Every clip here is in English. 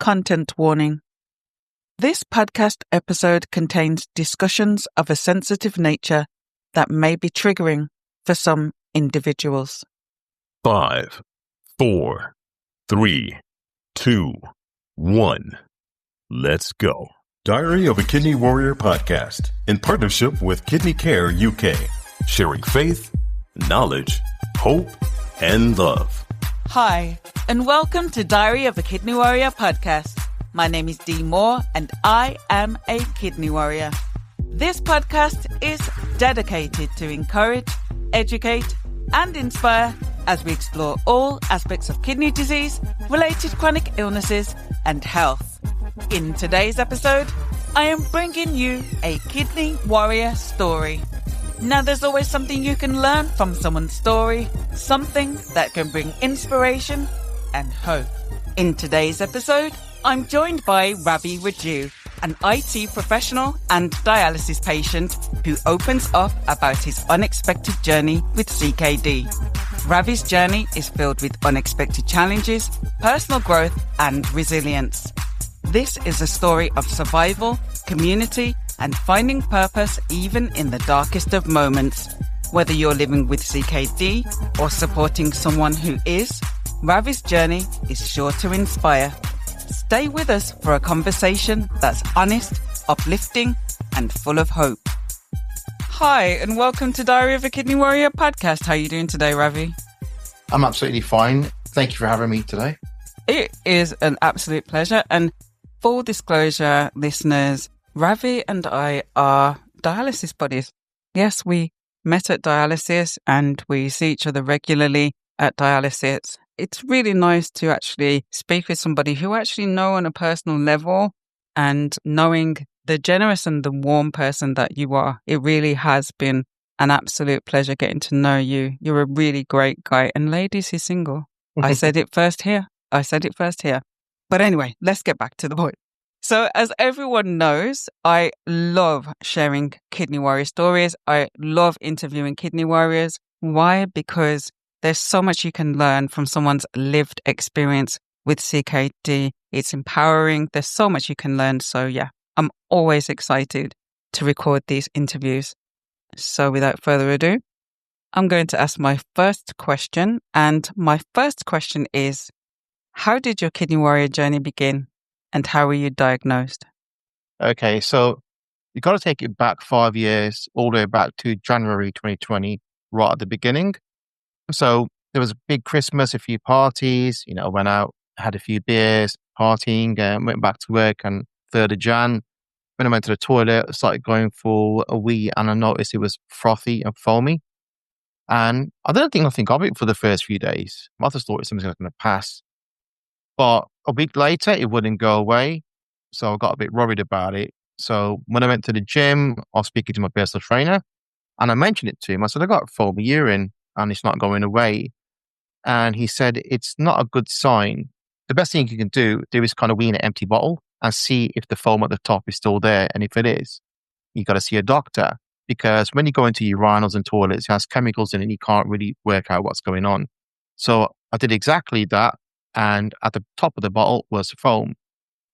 Content warning. This podcast episode contains discussions of a sensitive nature that may be triggering for some individuals. 5, 4, 3, 2, 1. Let's go. Diary of a Kidney Warrior podcast in partnership with Kidney Care UK, sharing faith, knowledge, hope, and love. Hi, and welcome to Diary of a Kidney Warrior podcast. My name is Dee Moore, and I am a kidney warrior. This podcast is dedicated to encourage, educate, and inspire as we explore all aspects of kidney disease, related chronic illnesses, and health. In today's episode, I am bringing you a kidney warrior story. Now, there's always something you can learn from someone's story, something that can bring inspiration and hope. In today's episode, I'm joined by Ravi, an IT professional and dialysis patient who opens up about his unexpected journey with CKD. Ravi's journey is filled with unexpected challenges, personal growth, and resilience. This is a story of survival, community, and finding purpose even in the darkest of moments. Whether you're living with CKD or supporting someone who is, Ravi's journey is sure to inspire. Stay with us for a conversation that's honest, uplifting, and full of hope. Hi, and welcome to Diary of a Kidney Warrior podcast. How are you doing today, Ravi? I'm absolutely fine. Thank you for having me today. It is an absolute pleasure. And full disclosure, listeners, Ravi and I are dialysis buddies. Yes, we met at dialysis and we see each other regularly at dialysis. It's really nice to actually speak with somebody who I actually know on a personal level, and knowing the generous and the warm person that you are. It really has been an absolute pleasure getting to know you. You're a really great guy. And ladies, he's single. I said it first here. But anyway, let's get back to the point. So as everyone knows, I love sharing kidney warrior stories. I love interviewing kidney warriors. Why? Because there's so much you can learn from someone's lived experience with CKD. It's empowering. There's so much you can learn. So yeah, I'm always excited to record these interviews. So without further ado, I'm going to ask my first question. And my first question is, how did your kidney warrior journey begin? And how were you diagnosed? Okay, so you got to take it back 5 years, all the way back to January 2020, right at the beginning. So there was a big Christmas, a few parties, I went out, had a few beers, partying, went back to work on 3rd of Jan. When I went to the toilet, I started going for a wee, and I noticed it was frothy and foamy. And I didn't think nothing of it for the first few days. I just thought it was something going to pass. But a week later, it wouldn't go away. So I got a bit worried about it. So when I went to the gym, I was speaking to my personal trainer and I mentioned it to him. I said, I got foamy urine and it's not going away. And he said, it's not a good sign. The best thing you can do is kind of wee in an empty bottle and see if the foam at the top is still there. And if it is, you got to see a doctor, because when you go into urinals and toilets, it has chemicals in it and you can't really work out what's going on. So I did exactly that. And at the top of the bottle was foam.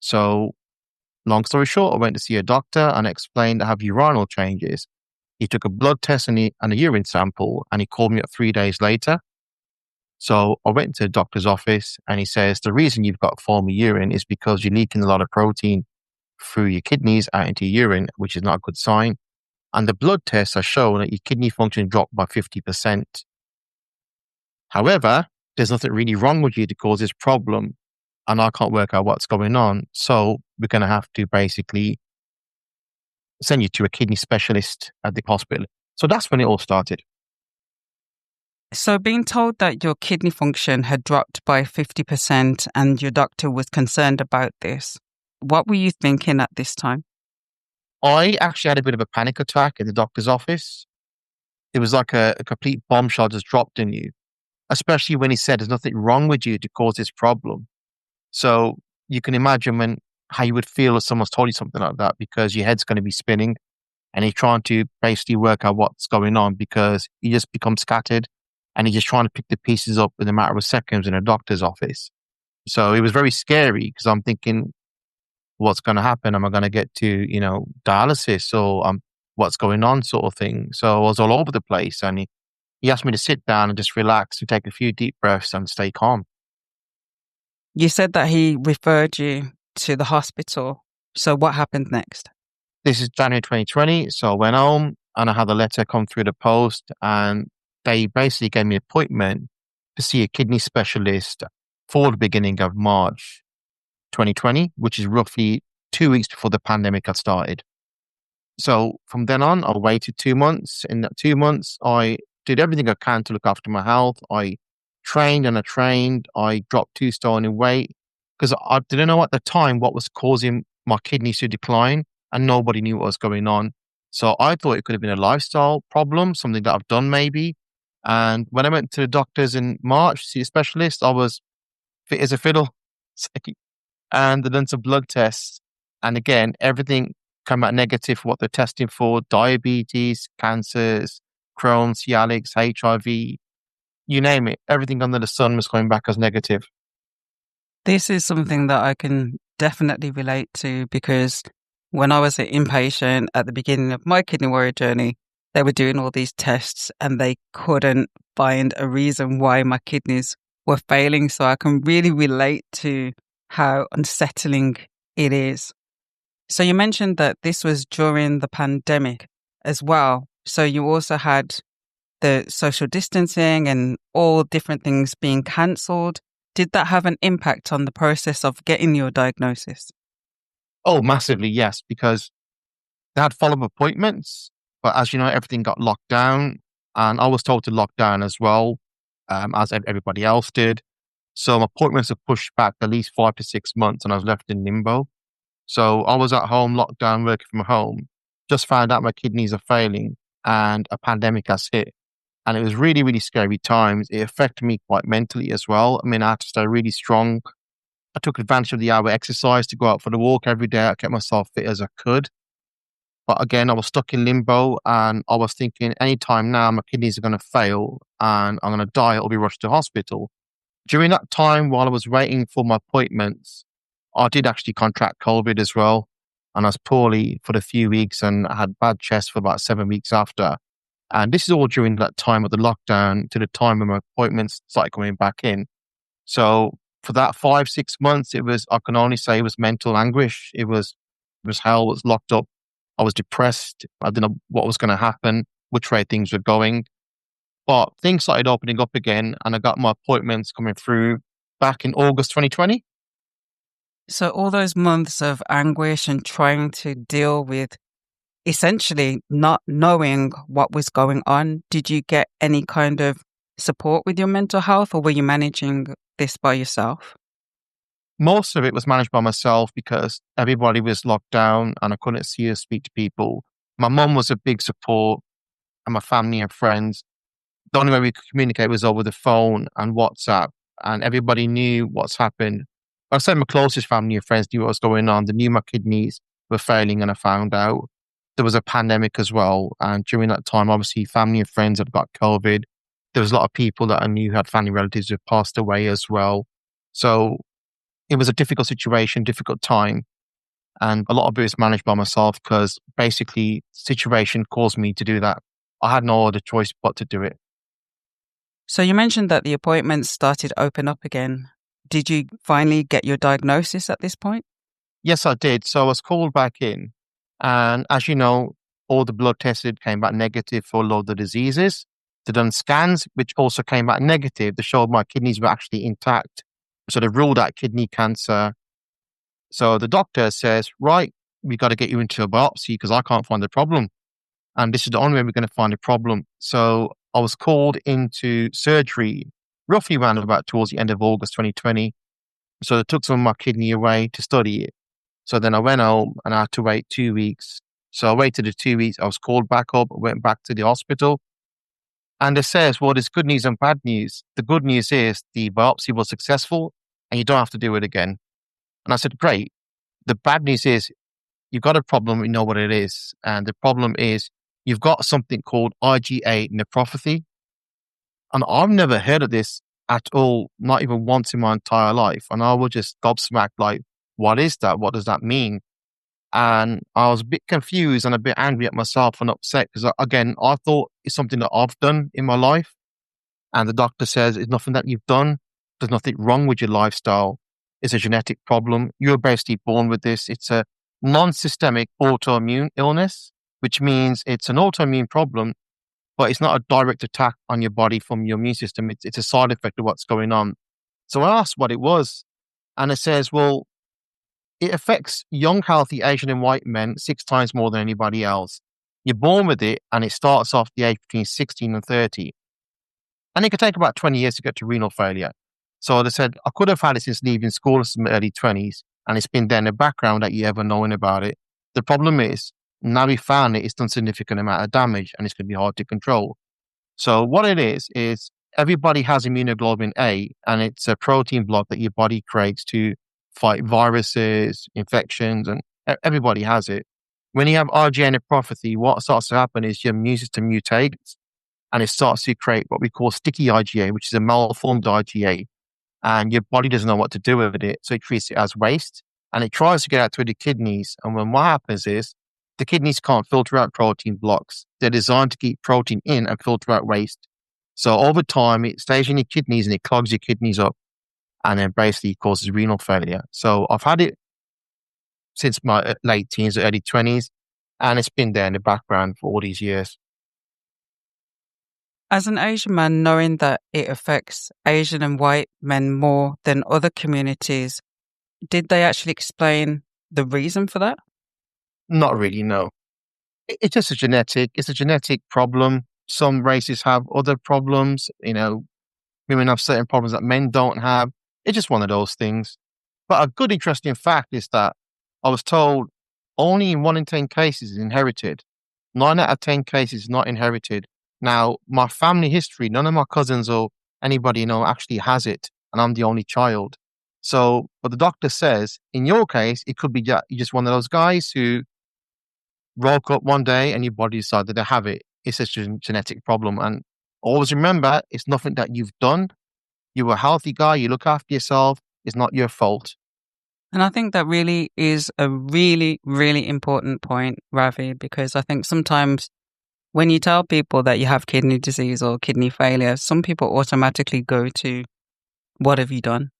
So long story short, I went to see a doctor and explained I have urinal changes. He took a blood test and a urine sample, and he called me up 3 days later. So I went to the doctor's office and he says, the reason you've got foamy urine is because you're leaking a lot of protein through your kidneys out into your urine, which is not a good sign. And the blood tests are showing that your kidney function dropped by 50%. However, there's nothing really wrong with you to cause this problem, and I can't work out what's going on. So we're going to have to basically send you to a kidney specialist at the hospital. So that's when it all started. So being told that your kidney function had dropped by 50% and your doctor was concerned about this, what were you thinking at this time? I actually had a bit of a panic attack in the doctor's office. It was like a complete bombshell just dropped in you, especially when he said there's nothing wrong with you to cause this problem. So you can imagine how you would feel if someone's told you something like that, because your head's going to be spinning and you're trying to basically work out what's going on, because you just become scattered and you're just trying to pick the pieces up in a matter of seconds in a doctor's office. So it was very scary because I'm thinking, what's going to happen? Am I going to get to, dialysis or what's going on sort of thing? So I was all over the place and he asked me to sit down and just relax and take a few deep breaths and stay calm. You said that he referred you to the hospital. So what happened next? This is January 2020. So I went home and I had a letter come through the post and they basically gave me an appointment to see a kidney specialist for the beginning of March 2020, which is roughly 2 weeks before the pandemic had started. So from then on, I waited 2 months. In that 2 months, I did everything I can to look after my health. I trained and I trained. I dropped 2 stone in weight because I didn't know at the time what was causing my kidneys to decline and nobody knew what was going on. So I thought it could have been a lifestyle problem, something that I've done maybe. And when I went to the doctors in March to see a specialist, I was fit as a fiddle. And they done some blood tests. And again, everything came out negative for what they're testing for: diabetes, cancers, Crohn's, Cialis, HIV, you name it. Everything under the sun was coming back as negative. This is something that I can definitely relate to because when I was an inpatient at the beginning of my kidney warrior journey, they were doing all these tests and they couldn't find a reason why my kidneys were failing. So I can really relate to how unsettling it is. So you mentioned that this was during the pandemic as well. So you also had the social distancing and all different things being cancelled. Did that have an impact on the process of getting your diagnosis? Oh, massively, yes, because they had follow-up appointments. But as you know, everything got locked down and I was told to lock down as well, as everybody else did. So my appointments were pushed back at least 5 to 6 months and I was left in limbo. So I was at home, locked down, working from home, just found out my kidneys are failing and a pandemic has hit. And it was really, really scary times. It affected me quite mentally as well. I mean, I had to stay really strong. I took advantage of the hour exercise to go out for the walk every day. I kept myself fit as I could. But again, I was stuck in limbo and I was thinking anytime now my kidneys are going to fail and I'm going to die, I'll be rushed to hospital. During that time, while I was waiting for my appointments, I did actually contract COVID as well. And I was poorly for a few weeks and I had bad chest for about 7 weeks after. And this is all during that time of the lockdown to the time when my appointments started coming back in. So for that 5, 6 months, I can only say it was mental anguish. It was hell. I was locked up. I was depressed. I didn't know what was going to happen, which way things were going. But things started opening up again and I got my appointments coming through back in August 2020. So all those months of anguish and trying to deal with essentially not knowing what was going on, did you get any kind of support with your mental health or were you managing this by yourself? Most of it was managed by myself because everybody was locked down and I couldn't see or speak to people. My mum was a big support and my family and friends. The only way we could communicate was over the phone and WhatsApp, and everybody knew what's happened. I said my closest family and friends knew what was going on. They knew my kidneys were failing and I found out. There was a pandemic as well. And during that time, obviously, family and friends had got COVID. There was a lot of people that I knew had family relatives who passed away as well. So it was a difficult situation, difficult time. And a lot of it was managed by myself because basically the situation caused me to do that. I had no other choice but to do it. So you mentioned that the appointments started to open up again. Did you finally get your diagnosis at this point? Yes, I did. So I was called back in. And as you know, all the blood tested came back negative for a lot of the diseases. They done scans, which also came back negative. They showed my kidneys were actually intact. So they ruled out kidney cancer. So the doctor says, right, we got to get you into a biopsy because I can't find the problem. And this is the only way we're going to find a problem. So I was called into surgery roughly around about towards the end of August 2020. So they took some of my kidney away to study it. So then I went home and I had to wait 2 weeks. So I waited the 2 weeks. I was called back up, went back to the hospital. And they says, well, there's good news and bad news. The good news is the biopsy was successful and you don't have to do it again. And I said, great. The bad news is you've got a problem. We know what it is. And the problem is you've got something called IgA nephropathy. And I've never heard of this at all, not even once in my entire life. And I was just gobsmacked, like, what is that? What does that mean? And I was a bit confused and a bit angry at myself and upset because, again, I thought it's something that I've done in my life. And the doctor says it's nothing that you've done. There's nothing wrong with your lifestyle. It's a genetic problem. You're basically born with this. It's a non-systemic autoimmune illness, which means it's an autoimmune problem, but it's not a direct attack on your body from your immune system. It's a side effect of what's going on. So I asked what it was, and it says, well, it affects young, healthy Asian and white men 6 times more than anybody else. You're born with it, and it starts off the age between 16 and 30. And it could take about 20 years to get to renal failure. So they said, I could have had it since leaving school in my early 20s, and it's been there in the background that you ever knowing about it. The problem is, now we found it's done significant amount of damage, and it's going to be hard to control. So what it is everybody has immunoglobulin A, and it's a protein block that your body creates to fight viruses, infections, and everybody has it. When you have IgA nephropathy, what starts to happen is your immune system mutates, and it starts to create what we call sticky IgA, which is a malformed IgA. And your body doesn't know what to do with it, so it treats it as waste, and it tries to get out through the kidneys. And when what happens is, the kidneys can't filter out protein blocks. They're designed to keep protein in and filter out waste. So over time, it stays in your kidneys and it clogs your kidneys up, and then basically causes renal failure. So I've had it since my late teens or early 20s, and it's been there in the background for all these years. As an Asian man, knowing that it affects Asian and white men more than other communities, did they actually explain the reason for that? Not really, no. It's just it's a genetic problem. Some races have other problems. Women have certain problems that men don't have. It's just one of those things. But a good, interesting fact is that I was told only 1 in 10 cases is inherited. 9 out of 10 cases is not inherited. Now, my family history, none of my cousins or anybody actually has it, and I'm the only child. So, but the doctor says, in your case, it could be you're just one of those guys who woke up one day and your body decided to have it. It's a genetic problem. And always remember, it's nothing that you've done. You're a healthy guy. You look after yourself. It's not your fault. And I think that really is a really, really important point, Ravi, because I think sometimes when you tell people that you have kidney disease or kidney failure, some people automatically go to, what have you done?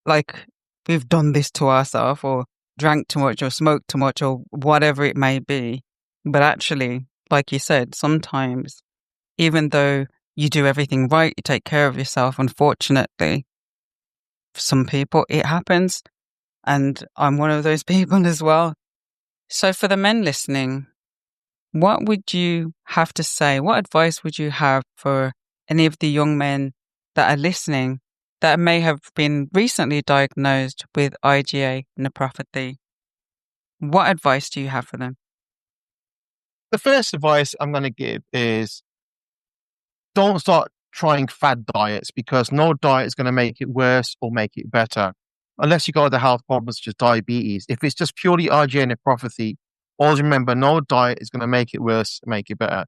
Like, we've done this to ourselves, or drank too much, or smoked too much, or whatever it may be. But actually, like you said, sometimes, even though you do everything right, you take care of yourself, unfortunately, for some people, it happens. And I'm one of those people as well. So for the men listening, what would you have to say? What advice would you have for any of the young men that are listening that may have been recently diagnosed with IgA nephropathy? What advice do you have for them? The first advice I'm going to give is don't start trying fad diets, because no diet is going to make it worse or make it better. Unless you got other health problems such as diabetes. If it's just purely IgA nephropathy, always remember, no diet is going to make it worse, make it better.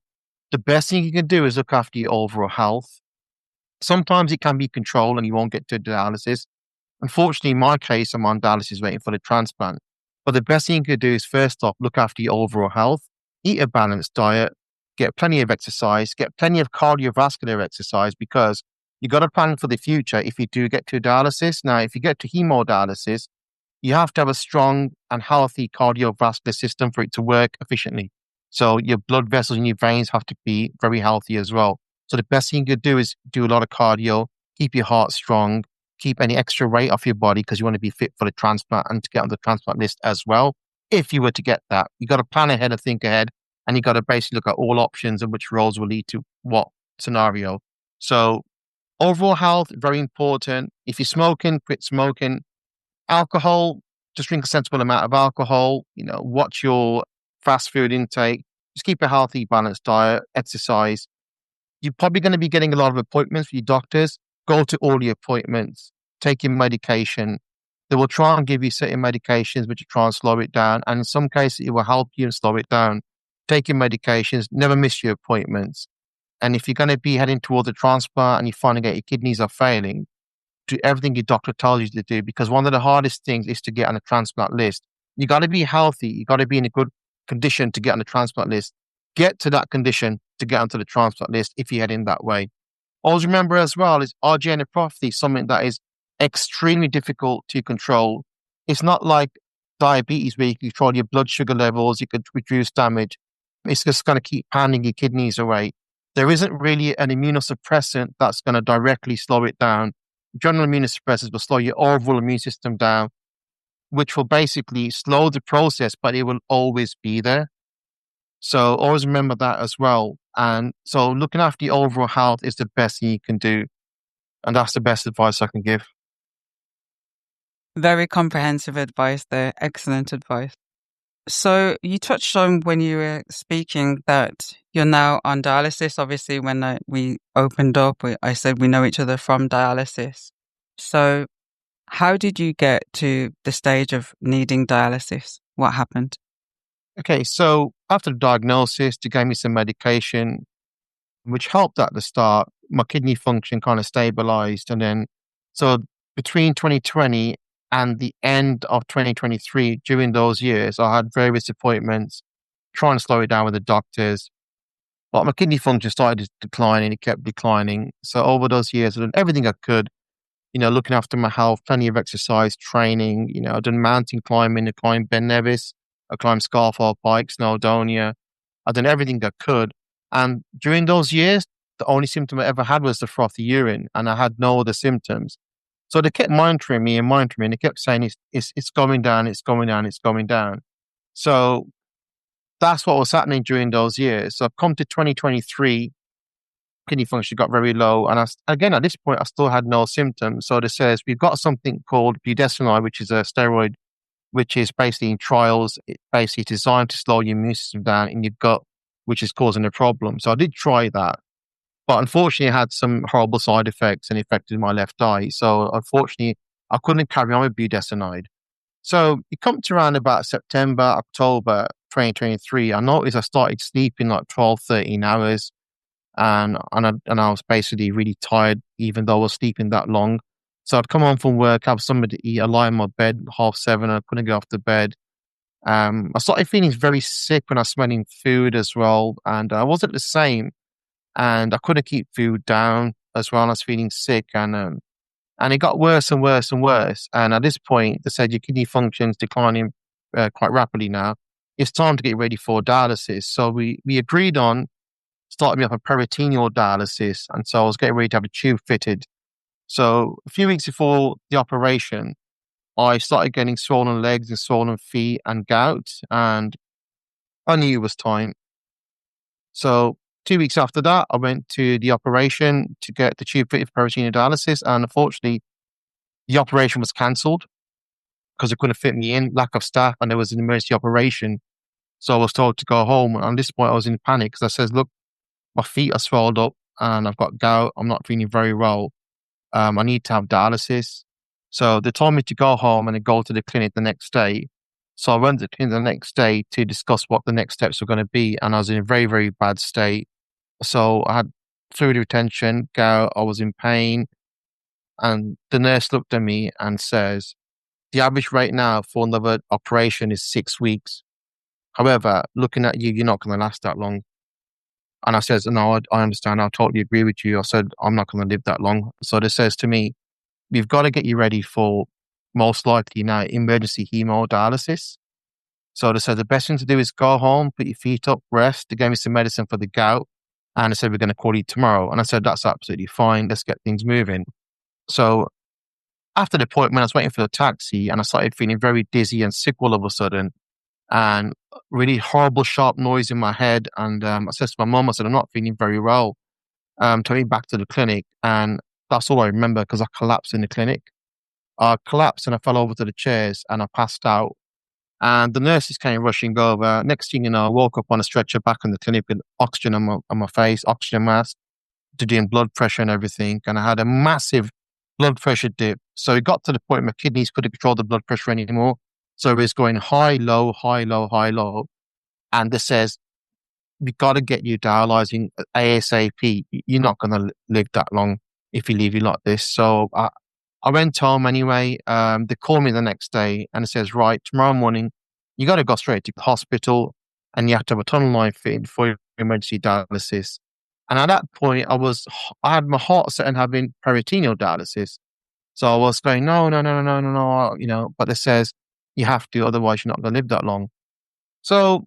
The best thing you can do is look after your overall health. Sometimes it can be controlled and you won't get to dialysis. Unfortunately, in my case, I'm on dialysis waiting for the transplant. But the best thing you can do is, first off, look after your overall health, eat a balanced diet, get plenty of exercise, get plenty of cardiovascular exercise, because you got to plan for the future if you do get to dialysis. Now, if you get to hemodialysis, you have to have a strong and healthy cardiovascular system for it to work efficiently. So your blood vessels in your veins have to be very healthy as well. So the best thing you could do is do a lot of cardio, keep your heart strong, keep any extra weight off your body because you want to be fit for the transplant and to get on the transplant list as well. If you were to get that, you got to plan ahead and think ahead, and you got to basically look at all options and which roles will lead to what scenario. So overall health, very important. If you're smoking, quit smoking. Alcohol, just drink a sensible amount of alcohol. Watch your fast food intake. Just keep a healthy, balanced diet, exercise. You're probably going to be getting a lot of appointments with your doctors. Go to all the appointments. Take your medication. They will try and give you certain medications, but you try and slow it down. And in some cases, it will help you and slow it down. Take your medications. Never miss your appointments. And if you're going to be heading towards a transplant and you find out your kidneys are failing, do everything your doctor tells you to do, because one of the hardest things is to get on a transplant list. You got to be healthy. You got to be in a good condition to get on the transplant list. Get to that condition to get onto the transplant list if you're heading that way. Always remember as well is IgA nephropathy, something that is extremely difficult to control. It's not like diabetes where you can control your blood sugar levels, you could reduce damage. It's just going to keep pounding your kidneys away. There isn't really an immunosuppressant that's going to directly slow it down. General immunosuppressants will slow your overall immune system down, which will basically slow the process, but it will always be there. So always remember that as well. And so looking after your overall health is the best thing you can do. And that's the best advice I can give. Very comprehensive advice there. Excellent advice. So you touched on when you were speaking that you're now on dialysis. Obviously, when we opened up, I said we know each other from dialysis. So how did you get to the stage of needing dialysis? What happened? Okay, so after the diagnosis, they gave me some medication, which helped at the start. My kidney function kind of stabilized. And then, so between 2020 and the end of 2023, during those years, I had various appointments trying to slow it down with the doctors. But my kidney function started to decline and it kept declining. So over those years, I did everything I could, looking after my health, plenty of exercise, training. I've done mountain climbing, I climbed Ben Nevis, I climbed Scarfell Pike, Snowdonia. I've done everything I could. And during those years, the only symptom I ever had was the frothy urine, and I had no other symptoms. So they kept monitoring me. They kept saying it's going down, it's going down, it's going down. So that's what was happening during those years. So I've come to 2023, kidney function got very low. And again, at this point, I still had no symptoms. So they says, we've got something called budesonide, which is a steroid, which is basically in trials. It's basically designed to slow your immune system down in your gut, which is causing a problem. So I did try that. But unfortunately, I had some horrible side effects and affected my left eye. So unfortunately, I couldn't carry on with budesonide. So it comes to around about September, October 2023. I noticed I started sleeping like 12, 13 hours. And I was basically really tired, even though I was sleeping that long. So I'd come home from work, have something to eat. I lie in my bed 7:30. I couldn't get off the bed. I started feeling very sick when I was smelling food as well. And I wasn't the same. And I couldn't keep food down as well. I was feeling sick, and it got worse and worse and worse. And at this point, they said your kidney function's declining quite rapidly now. It's time to get ready for dialysis. So we agreed on starting me off a peritoneal dialysis, and so I was getting ready to have a tube fitted. So a few weeks before the operation, I started getting swollen legs and swollen feet and gout, and I knew it was time. So 2 weeks after that, I went to the operation to get the tube fitted for peritoneal dialysis. And unfortunately, the operation was cancelled because it couldn't fit me in, lack of staff, and there was an emergency operation. So I was told to go home. And at this point, I was in panic because I said, look, my feet are swelled up and I've got gout. I'm not feeling very well. I need to have dialysis. So they told me to go home and then go to the clinic the next day. So I went to the clinic the next day to discuss what the next steps were going to be. And I was in a very, very bad state. So I had fluid retention, gout, I was in pain. And the nurse looked at me and says, the average rate now for another operation is 6 weeks. However, looking at you, you're not going to last that long. And I says, no, I understand. I totally agree with you. I said, I'm not going to live that long. So they says to me, we've got to get you ready for most likely now emergency hemodialysis. So they said the best thing to do is go home, put your feet up, rest. They gave me some medicine for the gout. And they said, we're going to call you tomorrow. And I said, that's absolutely fine. Let's get things moving. So after the appointment, I was waiting for the taxi and I started feeling very dizzy and sick all of a sudden. And really horrible, sharp noise in my head. And I said to my mum, I said, I'm not feeling very well. Took me back to the clinic. And that's all I remember because I collapsed in the clinic. I collapsed and I fell over to the chairs and I passed out. And the nurses came rushing over. Next thing you know, I woke up on a stretcher back in the clinic with oxygen on my face, oxygen mask, to doing blood pressure and everything. And I had a massive blood pressure dip. So it got to the point my kidneys couldn't control the blood pressure anymore. So it was going high, low, high, low, high, low. And this says, we got to get you dialyzing ASAP. You're not going to live that long if you leave you like this. So I went home anyway. They called me the next day and it says, right, tomorrow morning, you got to go straight to the hospital and you have to have a tunnel line fitted for your emergency dialysis. And at that point, I had my heart set on having peritoneal dialysis. So I was going, no, but it says you have to, otherwise you're not going to live that long. So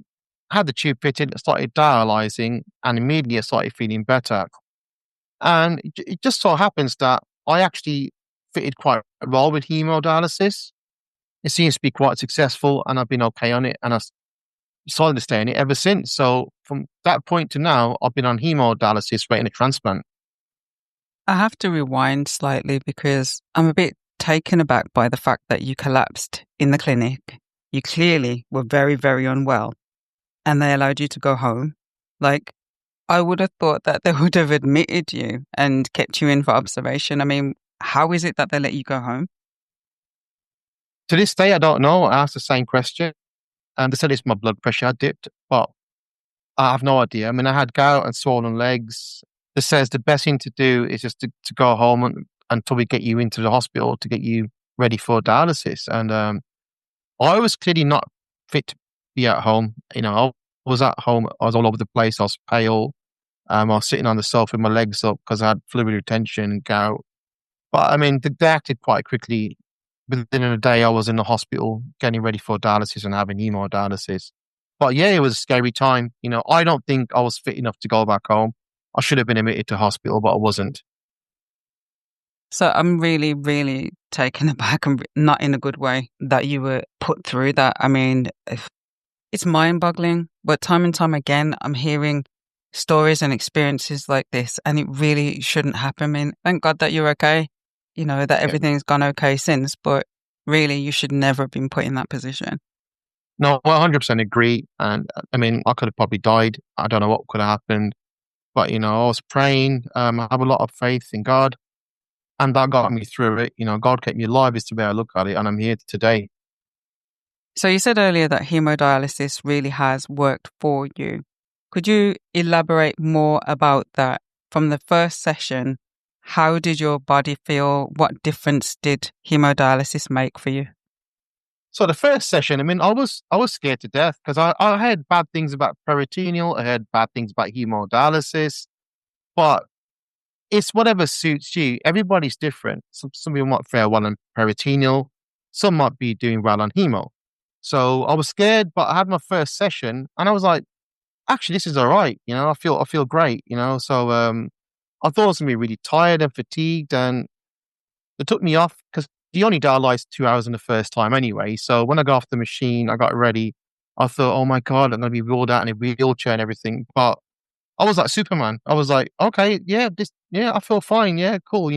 I had the tube fitted, started dialyzing, and immediately I started feeling better. And it just so happens that I actually fitted quite well with hemodialysis. It seems to be quite successful, and I've been okay on it, and I decided to stay on it ever since. So from that point to now, I've been on hemodialysis waiting a transplant. I have to rewind slightly because I'm a bit taken aback by the fact that you collapsed in the clinic. You clearly were very, very unwell, and they allowed you to go home. Like, I would have thought that they would have admitted you and kept you in for observation. I mean, how is it that they let you go home? To this day, I don't know. I asked the same question, and they said it's my blood pressure had dipped, but I have no idea. I mean, I had gout and swollen legs. It says the best thing to do is just to go home until we get you into the hospital to get you ready for dialysis. And I was clearly not fit to be at home. I was at home. I was all over the place. I was pale. I was sitting on the sofa with my legs up because I had fluid retention and gout. But I mean, they acted quite quickly. Within a day, I was in the hospital getting ready for dialysis and having hemodialysis. But yeah, it was a scary time. I don't think I was fit enough to go back home. I should have been admitted to hospital, but I wasn't. So I'm really, really taken aback, and not in a good way, that you were put through that. I mean, it's mind-boggling, but time and time again, I'm hearing stories and experiences like this, and it really shouldn't happen. I mean, thank God that you're okay, that everything's gone okay since, but really, you should never have been put in that position. No, I 100% agree. And I mean, I could have probably died. I don't know what could have happened. But, I was praying. I have a lot of faith in God. And that got me through it. God kept me alive is the way I look at it. And I'm here today. So you said earlier that hemodialysis really has worked for you. Could you elaborate more about that? From the first session, how did your body feel? What difference did hemodialysis make for you? So the first session, I mean, I was scared to death because I heard bad things about peritoneal. I heard bad things about hemodialysis. But it's whatever suits you. Everybody's different. Some people might fare well on peritoneal. Some might be doing well on hemo. So I was scared, but I had my first session and I was like, actually, this is all right. I feel great, So I thought I was going to be really tired and fatigued, and they took me off because you only dialyzed 2 hours in the first time anyway. So when I got off the machine, I got ready. I thought, oh my God, I'm going to be rolled out in a wheelchair and everything. But I was like Superman. I was like, okay, I feel fine. Yeah, cool,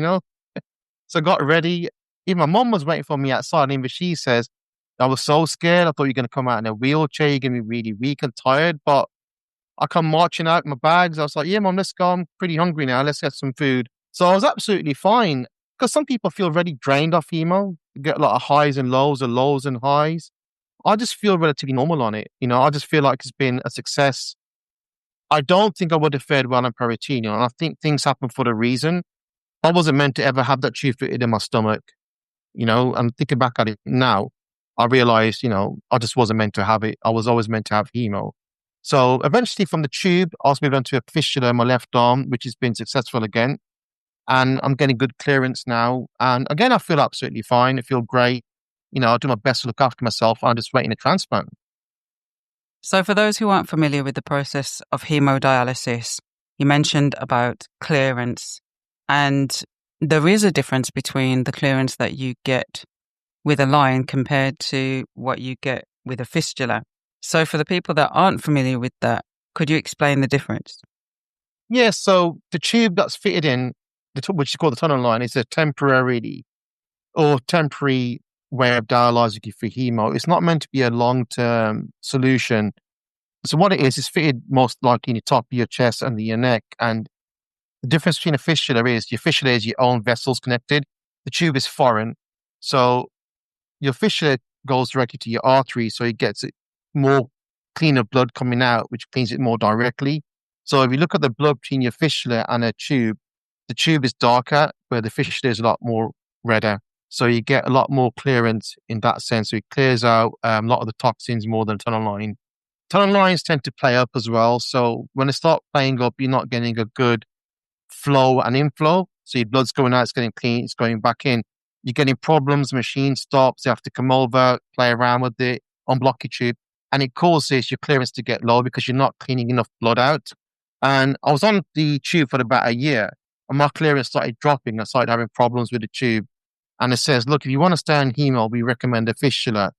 So I got ready. Even my mom was waiting for me outside. And even she says, I was so scared. I thought you were going to come out in a wheelchair. You're going to be really weak and tired. But I come marching out my bags. I was like, yeah, Mom, let's go. I'm pretty hungry now. Let's get some food. So I was absolutely fine. Because some people feel really drained off hemo, get a lot of highs and lows, or lows and highs. I just feel relatively normal on it. I just feel like it's been a success. I don't think I would have fared well on peritoneal. And I think things happen for a reason. I wasn't meant to ever have that tube fitted in my stomach. I'm thinking back at it now. I realized, I just wasn't meant to have it. I was always meant to have hemo. So eventually from the tube, I was moved on to a fistula in my left arm, which has been successful again. And I'm getting good clearance now. And again, I feel absolutely fine. I feel great. I do my best to look after myself. I'm just waiting a transplant. So for those who aren't familiar with the process of hemodialysis, you mentioned about clearance. And there is a difference between the clearance that you get with a line compared to what you get with a fistula. So for the people that aren't familiar with that, could you explain the difference? Yeah, so the tube that's fitted in, which is called the tunnel line, is a temporary way of dialyzing you for hemo. It's not meant to be a long-term solution. So what it is fitted most likely in the top of your chest and your neck. And the difference between a fistula is your fistula is your own vessels connected. The tube is foreign. So your fistula goes directly to your artery, so it gets it more cleaner blood coming out, which cleans it more directly. So if you look at the blood between your fistula and a tube, the tube is darker, where the fistula is a lot more redder. So you get a lot more clearance in that sense. So it clears out a lot of the toxins more than tunnel line. Tunnel lines tend to play up as well. So when they start playing up, you're not getting a good flow and inflow. So your blood's going out, it's getting clean, it's going back in. You're getting problems, machine stops, you have to come over, play around with it, unblock your tube. And it causes your clearance to get low because you're not cleaning enough blood out. And I was on the tube for about a year and my clearance started dropping. I started having problems with the tube. And it says, look, if you want to stay on hemo, we recommend a fistula.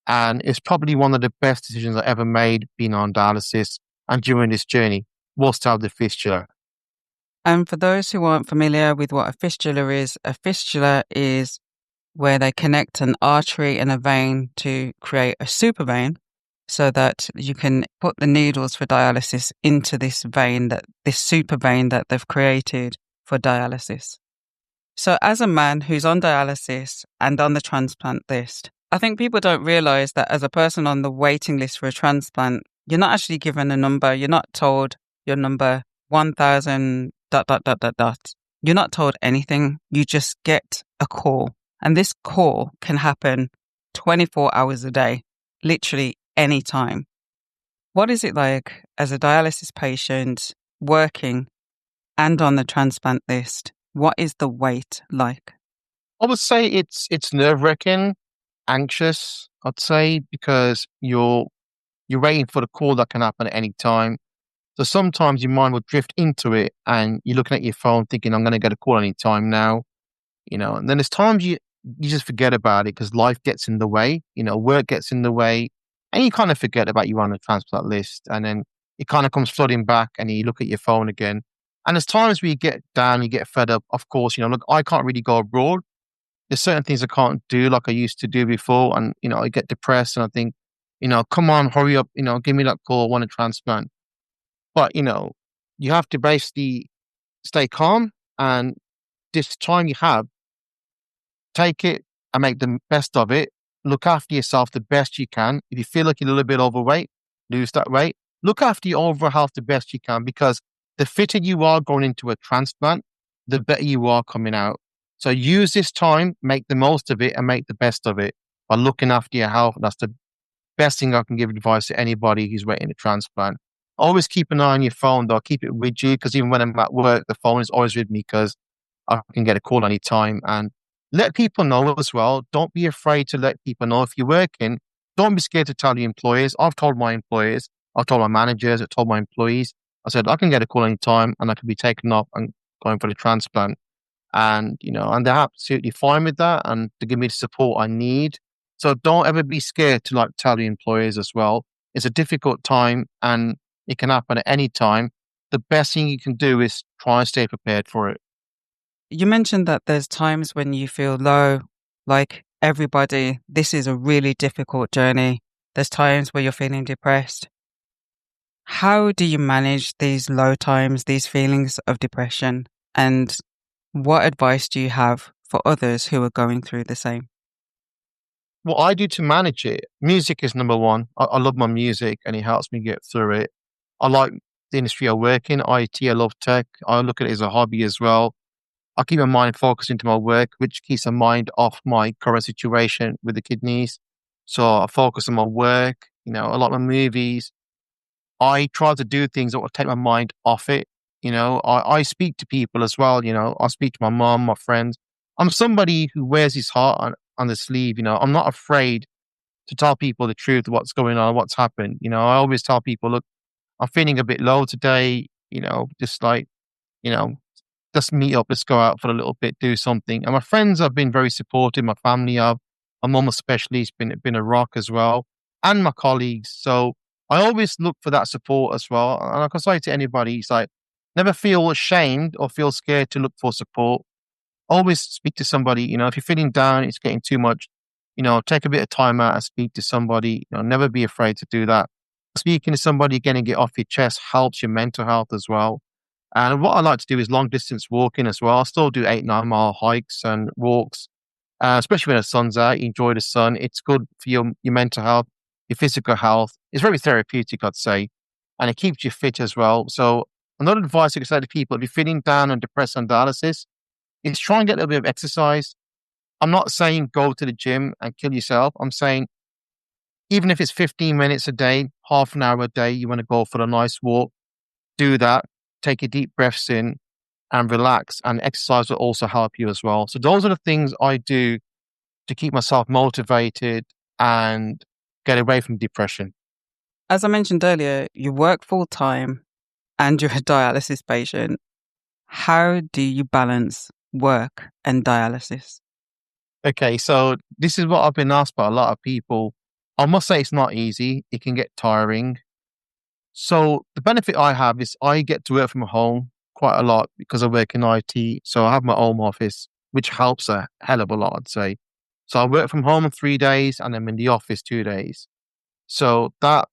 And it's probably one of the best decisions I ever made being on dialysis and during this journey was to have the fistula. And for those who aren't familiar with what a fistula is where they connect an artery and a vein to create a super vein so that you can put the needles for dialysis into this super vein that they've created for dialysis. So as a man who's on dialysis and on the transplant list, I think people don't realize that as a person on the waiting list for a transplant, you're not actually given a number. You're not told your number 1000 ... You're not told anything. You just get a call. And this call can happen 24 hours a day, literally any time. What is it like as a dialysis patient working and on the transplant list? What is the wait like? I would say it's nerve-wracking, anxious, I'd say, because you're waiting for the call that can happen at any time. So sometimes your mind will drift into it and you're looking at your phone thinking, I'm going to get a call any time now, and then there's times you just forget about it because life gets in the way, work gets in the way and you kind of forget about you on the transplant list. And then it kind of comes flooding back and you look at your phone again. And there's times where you get down, you get fed up. Of course, look, I can't really go abroad. There's certain things I can't do like I used to do before. And, I get depressed and I think, come on, hurry up, give me that call, I want a transplant. But, you have to basically stay calm and this time you have, take it and make the best of it. Look after yourself the best you can. If you feel like you're a little bit overweight, lose that weight. Look after your overall health the best you can because the fitter you are going into a transplant, the better you are coming out. So use this time, make the most of it and make the best of it by looking after your health. That's the best thing I can give advice to anybody who's waiting a transplant. Always keep an eye on your phone though. Keep it with you because even when I'm at work, the phone is always with me because I can get a call anytime. And let people know as well. Don't be afraid to let people know if you're working. Don't be scared to tell your employers. I've told my employers, I've told my managers, I've told my employees. I said, I can get a call anytime and I can be taken off and going for the transplant. And, and they're absolutely fine with that and to give me the support I need. So don't ever be scared to tell your employers as well. It's a difficult time and it can happen at any time. The best thing you can do is try and stay prepared for it. You mentioned that there's times when you feel low, like everybody, this is a really difficult journey. There's times where you're feeling depressed. How do you manage these low times, these feelings of depression? And what advice do you have for others who are going through the same? What I do to manage it, music is number one. I love my music and it helps me get through it. I like the industry I work in, IT, I love tech. I look at it as a hobby as well. I keep my mind focused into my work, which keeps my mind off my current situation with the kidneys. So I focus on my work, I like my movies. I try to do things that will take my mind off it. I speak to people as well, I speak to my mom, my friends. I'm somebody who wears his heart on the sleeve, I'm not afraid to tell people the truth of what's going on, what's happened. I always tell people, look, I'm feeling a bit low today, just let's meet up, let's go out for a little bit, do something. And my friends have been very supportive, my family have, my mum especially has been a rock as well, and my colleagues. So I always look for that support as well. And I can say to anybody, it's never feel ashamed or feel scared to look for support. Always speak to somebody, if you're feeling down, it's getting too much, take a bit of time out and speak to somebody. Never be afraid to do that. Speaking to somebody, getting it off your chest helps your mental health as well. And what I like to do is long distance walking as well. I still do 8-9 mile hikes and walks, especially when the sun's out. You enjoy the sun. It's good for your mental health. your physical health. It's very therapeutic, I'd say, and it keeps you fit as well. So another advice I could say to people, if you're feeling down and depressed on dialysis, is try and get a little bit of exercise. I'm not saying go to the gym and kill yourself. I'm saying even if it's 15 minutes a day, half an hour a day, you want to go for a nice walk, do that, take your deep breaths in and relax. And exercise will also help you as well. So those are the things I do to keep myself motivated and get away from depression. As I mentioned earlier, you work full time and you're a dialysis patient. How do you balance work and dialysis? Okay, so this is what I've been asked by a lot of people. I must say it's not easy. It can get tiring. So the benefit I have is I get to work from home quite a lot because I work in IT. So I have my home office, which helps a hell of a lot, I'd say. So I work from home 3 days and I'm in the office 2 days. So that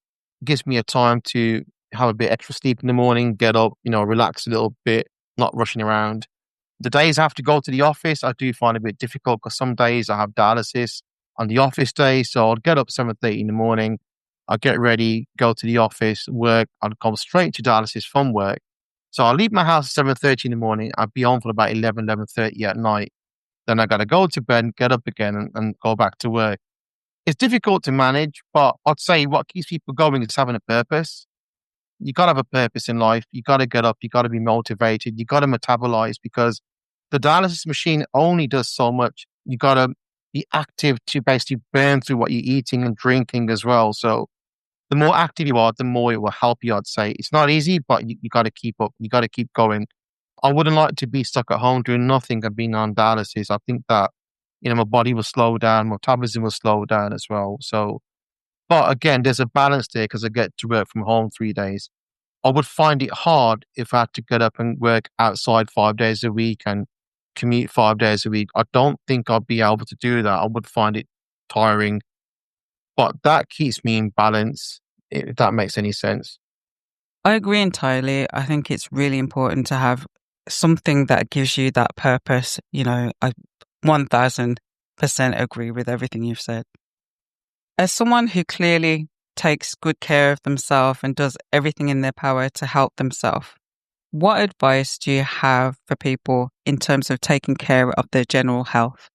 gives me a time to have a bit extra sleep in the morning, get up, relax a little bit, not rushing around. The days I have to go to the office, I do find a bit difficult because some days I have dialysis on the office day. So I'll get up 7:30 in the morning, I'll get ready, go to the office, work, I'll come straight to dialysis from work. So I'll leave my house at 7:30 in the morning, I'll be on for about 11:30 at night. Then I got to go to bed, get up again and go back to work. It's difficult to manage, but I'd say what keeps people going is having a purpose. You got to have a purpose in life. You got to get up. You got to be motivated. You got to metabolize because the dialysis machine only does so much. You got to be active to basically burn through what you're eating and drinking as well. So the more active you are, the more it will help you, I'd say. It's not easy, but you got to keep up. You got to keep going. I wouldn't like to be stuck at home doing nothing and being on dialysis. I think that, my body will slow down, my metabolism will slow down as well. So, but again, there's a balance there because I get to work from home 3 days. I would find it hard if I had to get up and work outside 5 days a week and commute 5 days a week. I don't think I'd be able to do that. I would find it tiring, but that keeps me in balance, if that makes any sense. I agree entirely. I think it's really important to have something that gives you that purpose. I 1000% agree with everything you've said. As someone who clearly takes good care of themselves and does everything in their power to help themselves, what advice do you have for people in terms of taking care of their general health?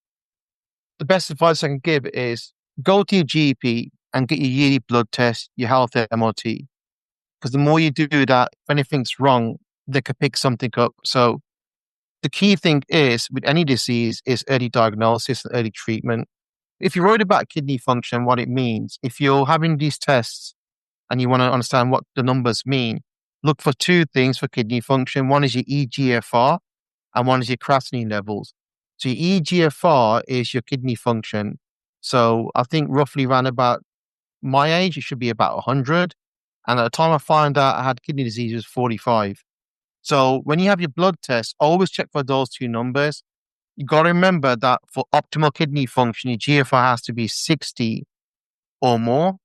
The best advice I can give is go to your GP and get your yearly blood test, your health MOT. Because the more you do that, if anything's wrong, they could pick something up. So the key thing is with any disease is early diagnosis and early treatment. If you're worried about kidney function, what it means, if you're having these tests and you want to understand what the numbers mean, look for 2 things for kidney function. One is your eGFR and one is your creatinine levels. So your eGFR is your kidney function. So I think roughly around about my age, it should be about 100. And at the time I found out I had kidney disease, it was 45. So when you have your blood test, always check for those 2 numbers. You got to remember that for optimal kidney function, your GFR has to be 60 or more.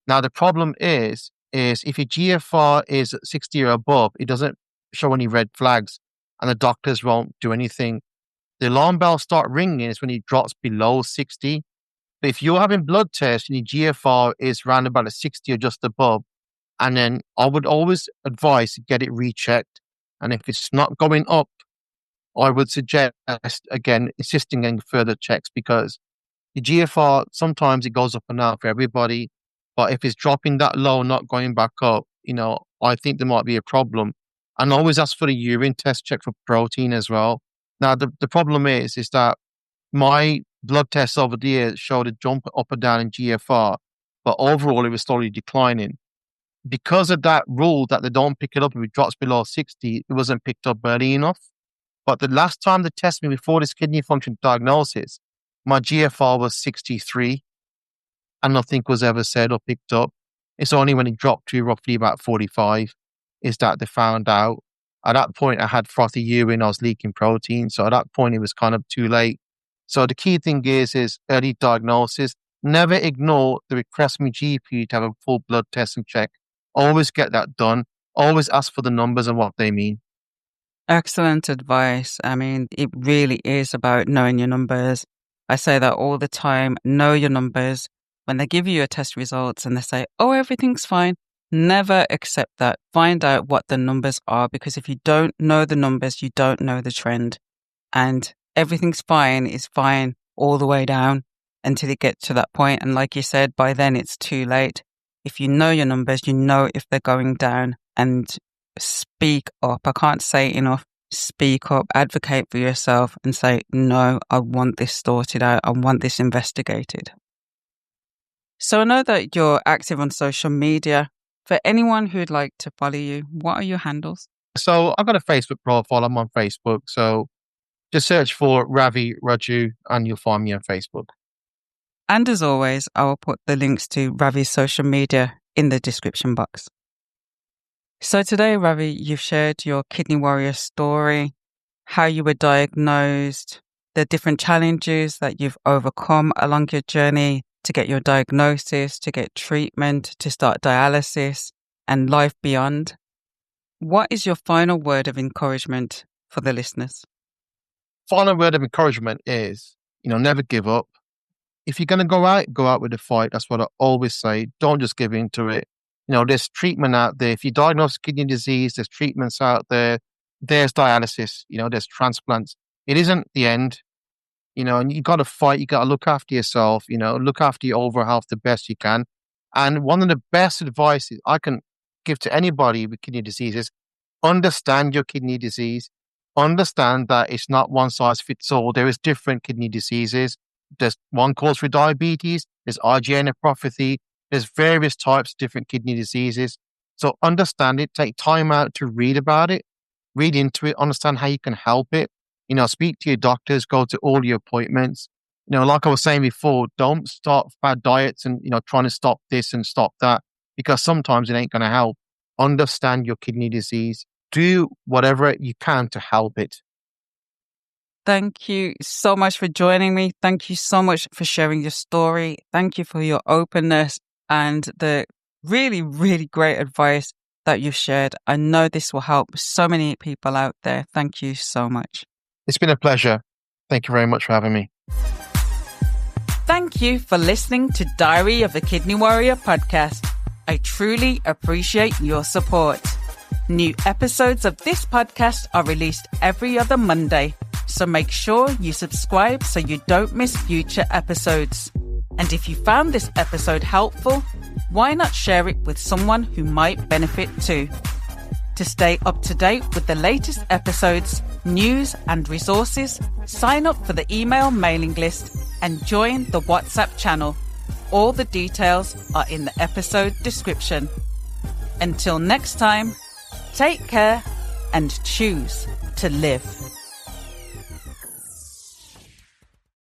Now, the problem is if your GFR is 60 or above, it doesn't show any red flags and the doctors won't do anything. The alarm bells start ringing is when it drops below 60. But if you're having blood tests and your GFR is around about a 60 or just above, and then I would always advise to get it rechecked. And if it's not going up, I would suggest, again, insisting on further checks because the GFR, sometimes it goes up and down for everybody. But if it's dropping that low, not going back up, I think there might be a problem. And always ask for a urine test, check for protein as well. Now, the problem is that my blood tests over the years showed a jump up and down in GFR, but overall it was slowly declining. Because of that rule that they don't pick it up if it drops below 60, it wasn't picked up early enough. But the last time they tested me before this kidney function diagnosis, my GFR was 63 and nothing was ever said or picked up. It's only when it dropped to roughly about 45 is that they found out. At that point, I had frothy urine, I was leaking protein. So at that point, it was kind of too late. So the key thing is early diagnosis. Never ignore the request from your GP to have a full blood test and check. Always get that done. Always ask for the numbers and what they mean. Excellent advice. I mean, it really is about knowing your numbers. I say that all the time, know your numbers. when they give you your test results and they say, oh, everything's fine, never accept that. Find out what the numbers are, because if you don't know the numbers, you don't know the trend. And everything's fine is fine all the way down until it gets to that point. And like you said, by then it's too late. If you know your numbers, you know if they're going down, and speak up. I can't say enough. Speak up, advocate for yourself and say, no, I want this sorted out. I want this investigated. So I know that you're active on social media. For anyone who'd like to follow you, what are your handles? So I've got a Facebook profile. I'm on Facebook. So just search for Ravi Raju and you'll find me on Facebook. And as always, I will put the links to Ravi's social media in the description box. So today, Ravi, you've shared your Kidney Warrior story, how you were diagnosed, the different challenges that you've overcome along your journey to get your diagnosis, to get treatment, to start dialysis, and life beyond. What is your final word of encouragement for the listeners? Final word of encouragement is, never give up. If you're going to go out with a fight. That's what I always say. Don't just give in to it. There's treatment out there. If you diagnose kidney disease, there's treatments out there. There's dialysis, there's transplants. It isn't the end, and you got to fight. You got to look after yourself, look after your overall health the best you can. And one of the best advices I can give to anybody with kidney disease is understand your kidney disease. Understand that it's not one size fits all. There is different kidney diseases. There's one cause for diabetes. There's IgA nephropathy. There's various types of different kidney diseases. So understand it, take time out to read about it, read into it, understand how you can help it. Speak to your doctors, go to all your appointments. Like I was saying before, don't start bad diets and, trying to stop this and stop that, because sometimes it ain't going to help. Understand your kidney disease. Do whatever you can to help it. Thank you so much for joining me. Thank you so much for sharing your story. Thank you for your openness and the really, really great advice that you've shared. I know this will help so many people out there. Thank you so much. It's been a pleasure. Thank you very much for having me. Thank you for listening to Diary of a Kidney Warrior podcast. I truly appreciate your support. New episodes of this podcast are released every other Monday, so make sure you subscribe so you don't miss future episodes. And if you found this episode helpful, why not share it with someone who might benefit too? To stay up to date with the latest episodes, news and resources, sign up for the email mailing list and join the WhatsApp channel. All the details are in the episode description. Until next time, take care and choose to live.